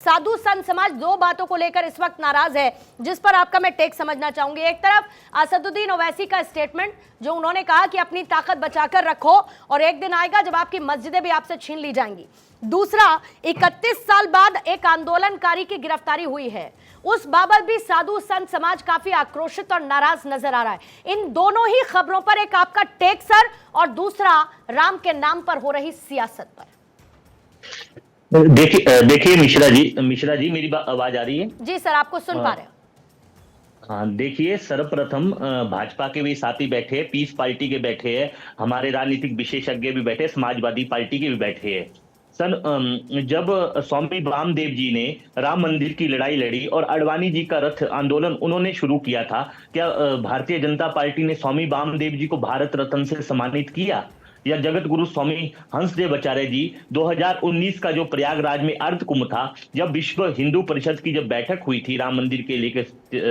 साधु संत समाज दो बातों को लेकर इस वक्त नाराज है, जिस पर आपका मैं टेक समझना चाहूंगी। एक तरफ असदुद्दीन ओवैसी का स्टेटमेंट, जो उन्होंने कहा कि अपनी ताकत बचाकर रखो और एक दिन आएगा जब आपकी मस्जिदें भी आपसे छीन ली जाएंगी। दूसरा, 31 साल बाद एक आंदोलनकारी की गिरफ्तारी हुई है, उस बाबत भी साधु संत समाज काफी आक्रोशित और नाराज नजर आ रहा है। इन दोनों ही खबरों पर एक आपका टेक सर, और दूसरा राम के नाम पर हो रही सियासत पर। देखिए मिश्रा जी मेरी आवाज आ रही है? जी सर, आपको सुन पा रहे हैं। हाँ, देखिए सर्वप्रथम भाजपा के भी साथी बैठे हैं, पीस पार्टी के बैठे हैं, हमारे राजनीतिक विशेषज्ञ भी बैठे, समाजवादी पार्टी के भी बैठे हैं। जब स्वामी वामदेव जी ने राम मंदिर की लड़ाई लड़ी और अडवाणी जी का रथ आंदोलन उन्होंने शुरू किया था, क्या भारतीय जनता पार्टी ने स्वामी वामदेव जी को भारत रत्न से सम्मानित किया? या जगत गुरु स्वामी हंसदेव आचार्य जी 2019 का जो प्रयागराज में अर्ध कुंभ था, जब विश्व हिंदू परिषद की जब बैठक हुई थी राम मंदिर के लेकर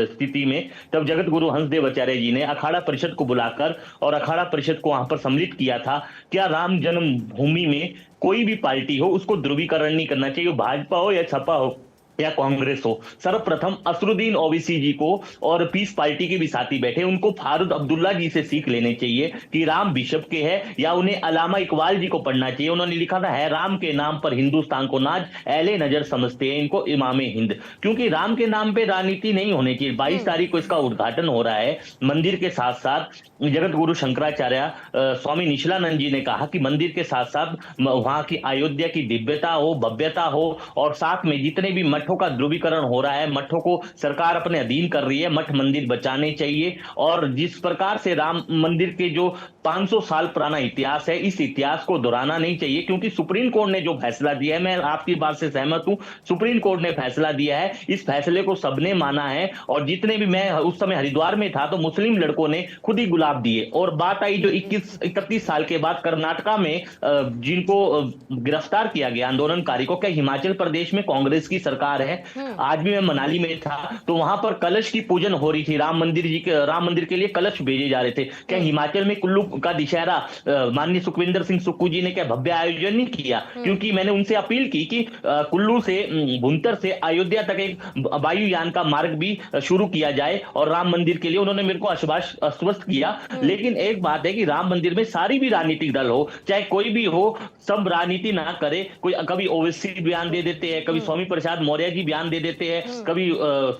स्थिति में, तब जगत गुरु हंसदेव आचार्य जी ने अखाड़ा परिषद को बुलाकर और अखाड़ा परिषद को वहां पर सम्मिलित किया था। क्या राम जन्मभूमि में कोई भी पार्टी हो उसको ध्रुवीकरण नहीं करना चाहिए, भाजपा हो या सपा हो या कांग्रेस हो? सर्वप्रथम असदुद्दीन ओवैसी जी को और पीस पार्टी के भी साथी बैठे, उनको फारूक अब्दुल्ला जी से सीख लेने चाहिए कि राम बिशप के हैं, या उन्हें अलामा इकबाल जी को पढ़ना चाहिए। उन्होंने लिखा था, है राम के नाम पर हिंदुस्तान को नाज, एले नजर समझते हैं इनको इमामे हिंद। क्योंकि राम के नाम पे राजनीति नहीं होनी चाहिए। 22 तारीख को इसका उद्घाटन हो रहा है। मंदिर के साथ साथ जगत गुरु शंकराचार्य स्वामी निशिलानंद जी ने कहा कि मंदिर के साथ साथ वहां की अयोध्या की दिव्यता हो, भव्यता हो, और साथ में जितने भी मठों का ध्रुवीकरण हो रहा है, मठों को सरकार अपने अधीन कर रही है, मठ मंदिर बचाने चाहिए। और जिस प्रकार से राम मंदिर के जो 500 साल पुराना इतिहास है, इस इतिहास को दोहराना नहीं चाहिए। क्योंकि सुप्रीम कोर्ट ने जो फैसला दिया है, मैं आपकी बात से सहमत हूं, सुप्रीम कोर्ट ने फैसला दिया है, इस फैसले को सबने माना है। और जितने भी, मैं उस समय हरिद्वार में था तो मुस्लिम लड़कों ने खुद ही गुलाब दिए। और बात आई जो 31 साल के बाद कर्नाटका में जिनको गिरफ्तार किया गया आंदोलनकारी को, क्या हिमाचल प्रदेश में कांग्रेस की सरकार है? आज भी मैं मनाली में था तो वहां पर कलश की पूजन हो रही थी, राम मंदिर के लिए कलश भेजे जा रहे थे। क्या हिमाचल में कुल्लू का दशहरा माननीय सुखविंदर सिंह सुक्खू जी ने क्या भव्य आयोजन नहीं किया? क्योंकि मैंने उनसे अपील की कि कुल्लू से, भुंतर से अयोध्या तक एक वायुयान का मार्ग भी शुरू किया जाए, और राम मंदिर के लिए उन्होंने मेरे को आश्वस्त किया। लेकिन एक बात है कि राम मंदिर में सारी भी राजनीतिक दल हो, चाहे कोई भी हो, सब राजनीति ना करे। कोई कभी ओवैसी बयान दे देते हैं, कभी स्वामी प्रसाद मौर्य जी बयान दे देते हैं, कभी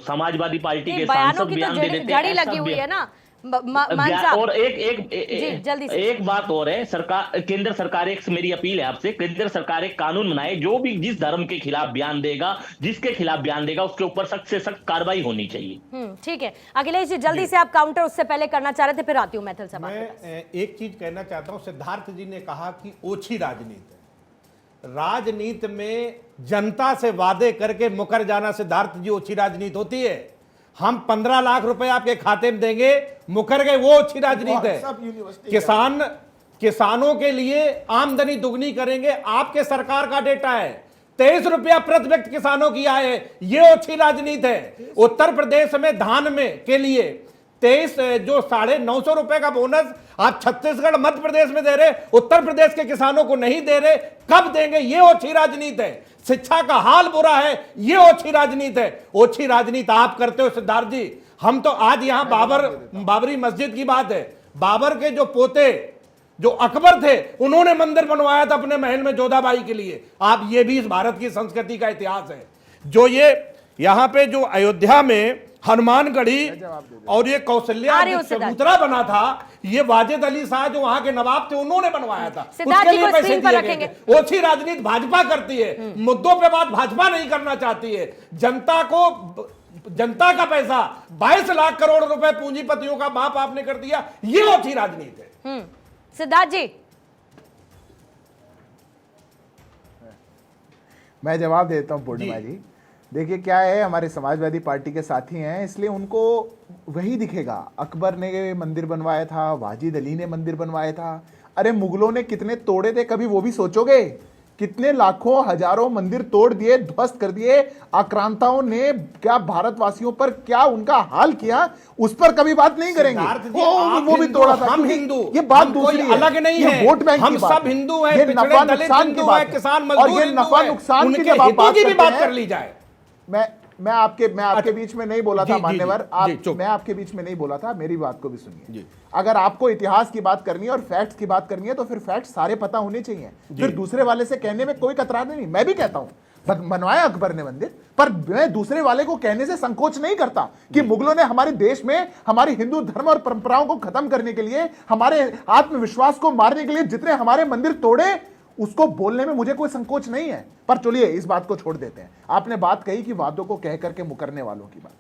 समाजवादी पार्टी के सांसद बयान दे देते हैं, लगी हुई है ना। और एक बात और है, सरकार, केंद्र सरकार, एक मेरी अपील है आपसे, केंद्र सरकार एक कानून बनाए, जो भी जिस धर्म के खिलाफ बयान देगा, जिसके खिलाफ बयान देगा, उसके ऊपर सख्त से सख्त कार्रवाई होनी चाहिए। ठीक है अखिलेश जी, जल्दी से आप काउंटर उससे पहले करना चाह रहे थे, फिर आती हूँ मैथिल सभा। मैं एक चीज कहना चाहता हूं, सिद्धार्थ जी ने कहा कि ओछी राजनीति है। राजनीति में जनता से वादे करके मुकर जाना, सिद्धार्थ जी, ओछी राजनीति होती है। हम 15 लाख रुपए आपके खाते में देंगे, मुकर गए, वो अच्छी राजनीति है। किसानों के लिए आमदनी दुगनी करेंगे, आपके सरकार का डेटा है, 23 रुपया प्रति व्यक्ति किसानों की आय है, ये अच्छी राजनीति है। उत्तर प्रदेश में धान में के लिए 23 जो 950 रुपए का बोनस आप छत्तीसगढ़ मध्य प्रदेश में दे रहे, उत्तर प्रदेश के किसानों को नहीं दे रहे, कब देंगे? ये ओछी राजनीति है। शिक्षा का हाल बुरा है, ये ओछी राजनीति है। ओछी राजनीति आप करते हो सिद्धार्थ जी। हम तो आज यहां बाबरी मस्जिद की बात है, बाबर के जो पोते जो अकबर थे, उन्होंने मंदिर बनवाया था अपने महल में जोधाबाई के लिए। आप, ये भी इस भारत की संस्कृति का इतिहास है। जो ये यहां पे जो अयोध्या में हनुमानगढ़ी और ये कौशल्या चबूतरा बना था, ये वाजिद अली शाह जो वहां के नवाब थे, उन्होंने बनवाया था, उसके लिए पैसे दिए गए थे। ओछी राजनीति भाजपा करती है, मुद्दों पे बात भाजपा नहीं करना चाहती है। जनता का पैसा 22 लाख करोड़ रुपए पूंजीपतियों का माप आपने कर दिया, ये ओछी राजनीति है। सिद्धार्थ जी, मैं जवाब देता हूं पूर्णिमा जी। देखिए क्या है, हमारे समाजवादी पार्टी के साथी हैं, इसलिए उनको वही दिखेगा। अकबर ने मंदिर बनवाया था, वाजिद अली ने मंदिर बनवाया था, अरे मुगलों ने कितने तोड़े थे, कभी वो भी सोचोगे? कितने लाखों हजारों मंदिर तोड़ दिए, ध्वस्त कर दिए। आक्रांताओं ने क्या भारतवासियों पर क्या उनका हाल किया, उस पर कभी बात नहीं करेंगे। वो भी तोड़ा था। हम हिंदू, ये बात दूसरी अलग नहीं है, वोट बैंक हम सब हिंदू हैं, नफा नुकसान की बात, किसान और ये नफा नुकसान की जब आप बात कर ली जाए। मैं आपके बीच में नहीं बोला था जी, मान्यवर, जी, चुप। मैं आपके बीच में नहीं बोला था, मेरी बात को भी सुनिए। जी। अगर आपको इतिहास की बात करनी है और फैक्ट्स की बात करनी है तो फिर फैक्ट्स सारे पता होने चाहिए, फिर दूसरे वाले से कहने में कोई कतराना नहीं। मैं भी कहता हूं बनवाया अकबर ने मंदिर, पर मैं दूसरे वाले को कहने से संकोच नहीं करता कि मुगलों ने हमारे देश में हमारी हिंदू धर्म और परंपराओं को खत्म करने के लिए, हमारे आत्मविश्वास को मारने के लिए जितने हमारे मंदिर तोड़े, उसको बोलने में मुझे कोई संकोच नहीं है। पर चलिए इस बात को छोड़ देते हैं। आपने बात कही कि वादों को कह करके मुकरने वालों की बात,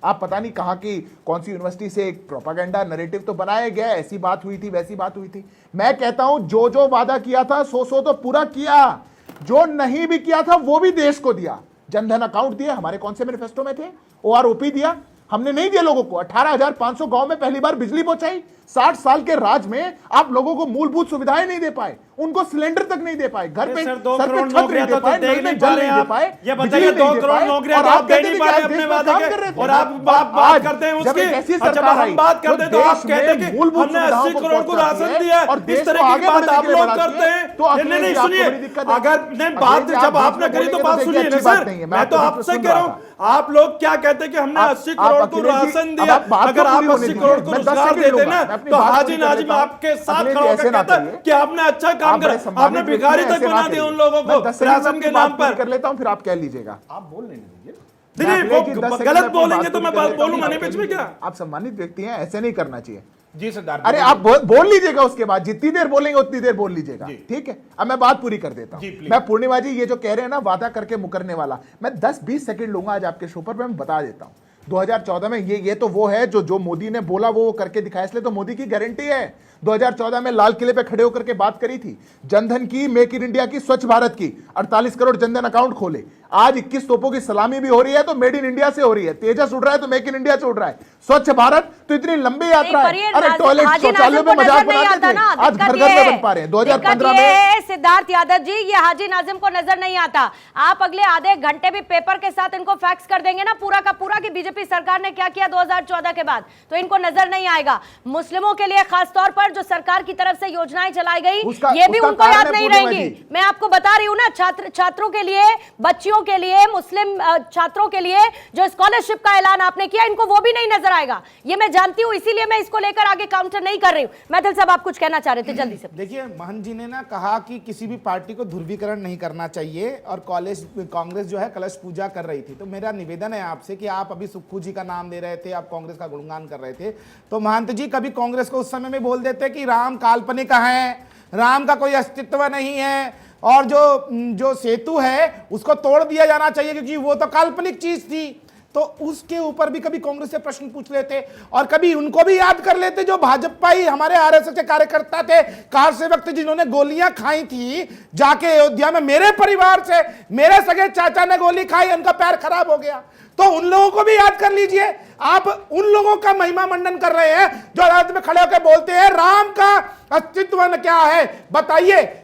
आप पता नहीं कहां की कौन सी यूनिवर्सिटी से एक प्रोपागेंडा नैरेटिव तो बनाया गया, ऐसी बात हुई थी वैसी बात हुई थी। मैं कहता हूं जो जो वादा किया था सो तो पूरा किया, जो नहीं भी किया था वो भी देश को दिया। जनधन अकाउंट दिए, हमारे कौन से मैनिफेस्टो में थे? ओआरओपी दिया, हमने नहीं दिया लोगों को। 18,500 गांव में पहली बार बिजली पहुंचाई। 60 साल के राज में आप लोगों को मूलभूत सुविधाएं नहीं दे पाए, उनको सिलेंडर तक नहीं दे पाए, घर पे सर 2 सर पे करोड़ छत नहीं नौकरियां दे तो पाए, दे नल में नहीं जल पा रहे नहीं हैं दे आप। पाए, ये बिजली बताइए नहीं 2 दे करोड़ पाए, नौकरियां और तो आप आप दे कहते नहीं थे पा कि रहे आज अपने देश में वादे काम के, कर रहे थे। और आप बात आज करते हैं जब उसकी, एक ऐसी और जब सरकार आई, हम बात जो करते हैं तो आप देश कहते हैं में कि मूलभूत हमने सुविधाओं 80 को करोड़ को पहुंचाती राशन है दिया और इस देश तरह को की आगे बात बढ़ने आप के लिए लोग बढ़ाती करते है, हैं। तो अखिलेश नहीं जी, आपको सुनिए, बड़ी दिक्कत है। अगर नहीं अखिलेश बात जी, आप जब बीच आपने में करी तो बोलेंगे बात देखिए सुनिए ना अच्छी बात सर, नहीं है। मैं तो आपको बीच में आपसे सुन कह रहा रहा हूँ, था। आप लोग क्या कहते हैं कि हमने 80 करोड़ को अखिलेश जी, राशन अब दिया। आप बात अगर तो आप पूरी होने 80 दीजिए। करोड़ को मैं 10 रोजगार सेकंड देते लूंगा, ना, मैं अपनी तो बात हाजी पूरी कर नाजिम लेता हूं। आपके साथ अखिलेश खड़ा जी, होकर ऐसे ना कहता करिए। कि आपने अच्छा काम आप बड़े करा, सम्मानित आपने व्यक्ति भिखारी हैं, तक ऐसे ना बना दिया करिए। उन लोगों मैं को 10 सेकंड में राशन अपनी के बात नाम पूरी पर। कर लेता हूं, फिर आप कह लीजिएगा। आप बोल लेने दीजिए। नहीं नहीं, अखिलेश जी, 10 वो सेकंड में गलत अपनी बोलेंगे बात तो मैं पूरी कर बात बोलूंगा लेता नहीं हूं। बीच में क्या? आप सम्मानित व्यक्ति हैं, ऐसे नहीं करना चाहिए। जी सरदार। अरे आप बोल लीजिएगा, उसके बाद जितनी देर बोलेंगे उतनी देर बोल लीजिएगा, ठीक है? अब मैं बात पूरी कर देता जी, हूं। प्लीज। मैं पूर्णिमा जी, ये जो कह रहे हैं ना वादा करके मुकरने वाला, मैं 10-20 सेकंड लूंगा आज आपके शो पर, मैं बता देता हूं। 2014 में ये तो वो है जो मोदी ने बोला वो करके दिखाया, इसलिए तो मोदी की गारंटी है। 2014 में लाल किले पे खड़े होकर के बात करी थी, जनधन की, मेक इन इंडिया की, स्वच्छ भारत की, 48 करोड़ जनधन अकाउंट खोले। आज 21 तोपों की सलामी भी हो रही है तो मेड इन इंडिया से हो रही है, तेजस उड़ रहा है तो मेक इन इंडिया से उड़ रहा है, स्वच्छ भारत तो इतनी लंबी यात्रा है। अरे टॉयलेट शौचालयों में मजाक बनाते थे, आज घर घर में बन पा रहे हैं। 2015 में सिद्धार्थ यादव जी, ये हाजी नाजिम को नजर नहीं आता। आप अगले आधे घंटे भी पेपर के साथ इनको फैक्स कर देंगे ना पूरा का पूरा कि बीजेपी सरकार ने क्या किया 2014 के बाद, तो इनको नजर नहीं आएगा। मुस्लिमों के लिए खास तौर पर जो सरकार की तरफ से योजनाएं चलाई गई, ये भी उनको याद नहीं रहेंगी। मैं आपको बता रही हूं ना, छात्रों के लिए, बच्चियों के लिए, मुस्लिम छात्रों के लिए जो स्कॉलरशिप का ऐलान आपने किया, इनको वो भी नहीं नजर आएगा। ये मैं जानती हूं, इसीलिए मैं इसको लेकर आगे काउंटर नहीं कर रही हूं। मैथिल साहब, आप कुछ कहना चाह रहे थे, जल्दी से। देखिए, महंत जी ने ना कहा कि किसी भी पार्टी को ध्रुवीकरण नहीं करना चाहिए, और कांग्रेस जो है कलश पूजा कर रही थी। तो मेरा निवेदन है आपसे कि आप अभी सुक्खू जी का नाम दे रहे थे, आप कांग्रेस का गुणगान कर रहे थे, तो महंत जी कभी कांग्रेस को उस समय में बोल देते कि राम काल्पनिक है, राम का कोई अस्तित्व नहीं है, और जो सेतु है उसको तोड़ दिया जाना चाहिए क्योंकि वो तो काल्पनिक चीज थी। तो उसके ऊपर भी कभी कांग्रेस से प्रश्न पूछ लेते, और कभी उनको भी याद कर लेते जो भाजपा ही हमारे आरएसएस के कार्यकर्ता थे, कार सेवक थे, जिन्होंने गोलियां खाई थी जाके अयोध्या में। मेरे परिवार से मेरे सगे चाचा ने गोली खाई, उनका पैर खराब हो गया। तो उन लोगों को भी याद कर लीजिए। आप उन लोगों का महिमा मंडन कर रहे हैं जो अदालत में खड़े होकर बोलते हैं राम का अस्तित्व क्या है, बताइए।